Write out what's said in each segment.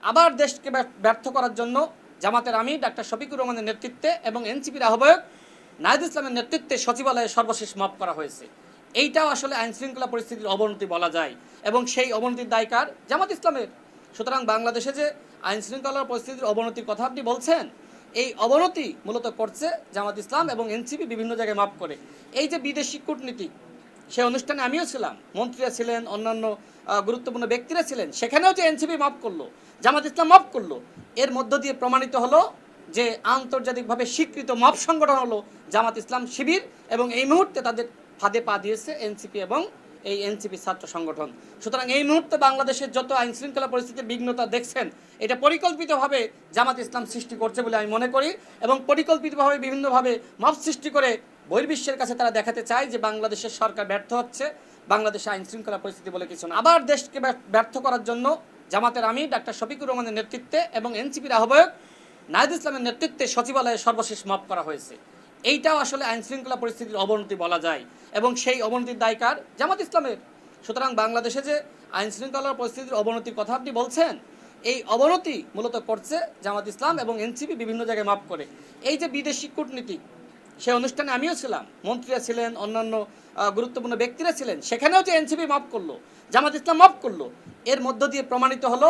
আবার দেশকে ব্যর্থ করার জন্য জামাতের আমির ডাক্তার শফিকুর রহমানের নেতৃত্বে এবং এনসিপির আহ্বায়ক নাহিদ ইসলামের নেতৃত্বে সচিবালয়ে সর্বশেষ মব করা হয়েছে। এইটাও আসলে আইনশৃঙ্খলা পরিস্থিতির অবনতি বলা যায় এবং সেই অবনতির দায়কার জামাত ইসলামের। সুতরাং বাংলাদেশে যে আইনশৃঙ্খলার পরিস্থিতির অবনতির কথা আপনি বলছেন, এই অবনতি মূলত করছে জামাত ইসলাম এবং এনসিপি বিভিন্ন জায়গায় মাপ করে। এই যে বিদেশি কূটনীতি, সেই অনুষ্ঠানে আমিও ছিলাম, মন্ত্রীরা ছিলেন, অন্যান্য গুরুত্বপূর্ণ ব্যক্তিরা ছিলেন, সেখানেও যে এনসিপি মাপ করলো, জামাত ইসলাম মাপ করলো, এর মধ্য দিয়ে প্রমাণিত হলো যে আন্তর্জাতিকভাবে স্বীকৃত মব সংগঠন হলো জামাত ইসলাম শিবির, এবং এই মুহূর্তে তাদের ফাঁদে পা দিয়েছে এনসিপি এবং এই এনসিপি ছাত্র সংগঠন। সুতরাং এই মুহূর্তে বাংলাদেশের যত আইন শৃঙ্খলা পরিস্থিতির বিঘ্নতা দেখছেন, এটা পরিকল্পিতভাবে জামাত ইসলাম সৃষ্টি করছে বলে আমি মনে করি, এবং পরিকল্পিতভাবে বিভিন্নভাবে মব সৃষ্টি করে বহির্বিশ্বের কাছে তারা দেখাতে চায় যে বাংলাদেশের সরকার ব্যর্থ হচ্ছে, বাংলাদেশে আইন শৃঙ্খলা পরিস্থিতি বলে কিছু না। আবার দেশকে ব্যর্থ করার জন্য জামাতের আমির ডাক্তার শফিকুর রহমানের নেতৃত্বে এবং এনসিপির আহ্বায়ক নাহিদ ইসলামের নেতৃত্বে সচিবালয়ে সর্বশেষ মব করা হয়েছে। এইটাও আসলে আইনশৃঙ্খলা পরিস্থিতির অবনতি বলা যায় এবং সেই অবনতির দায়কার জামাত ইসলামের। সুতরাং বাংলাদেশে যে আইনশৃঙ্খলার পরিস্থিতির অবনতির কথা আপনি বলছেন, এই অবনতি মূলত করছে জামাত ইসলাম এবং এনসিপি বিভিন্ন জায়গায় মাপ করে। এই যে বিদেশি কূটনীতি, সেই অনুষ্ঠানে আমিও ছিলাম, মন্ত্রীরা ছিলেন, অন্যান্য গুরুত্বপূর্ণ ব্যক্তিরা ছিলেন, সেখানেও যে এনসিপি মাপ করলো, জামাত ইসলাম মাপ করলো, এর মধ্য দিয়ে প্রমাণিত হলো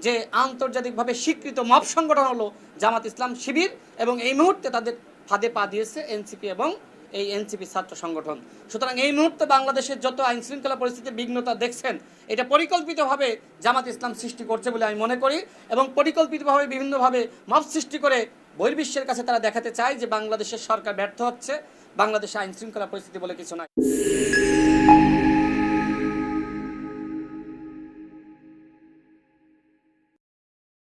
যে আন্তর্জাতিকভাবে স্বীকৃত মব সংগঠন হলো জামাত ইসলাম শিবির, এবং এই মুহূর্তে তাদের ফাঁদে পা দিয়েছে এনসিপি এবং এই এনসিপি ছাত্র সংগঠন। সুতরাং এই মুহূর্তে বাংলাদেশের যত আইন শৃঙ্খলা পরিস্থিতির বিঘ্নতা দেখছেন, এটা পরিকল্পিতভাবে জামাত ইসলাম সৃষ্টি করছে বলে আমি মনে করি, এবং পরিকল্পিতভাবে বিভিন্নভাবে মব সৃষ্টি করে বহির্বিশ্বের কাছে তারা দেখাতে চায় যে বাংলাদেশের সরকার ব্যর্থ হচ্ছে, বাংলাদেশে আইন শৃঙ্খলা পরিস্থিতি বলে কিছু নাই।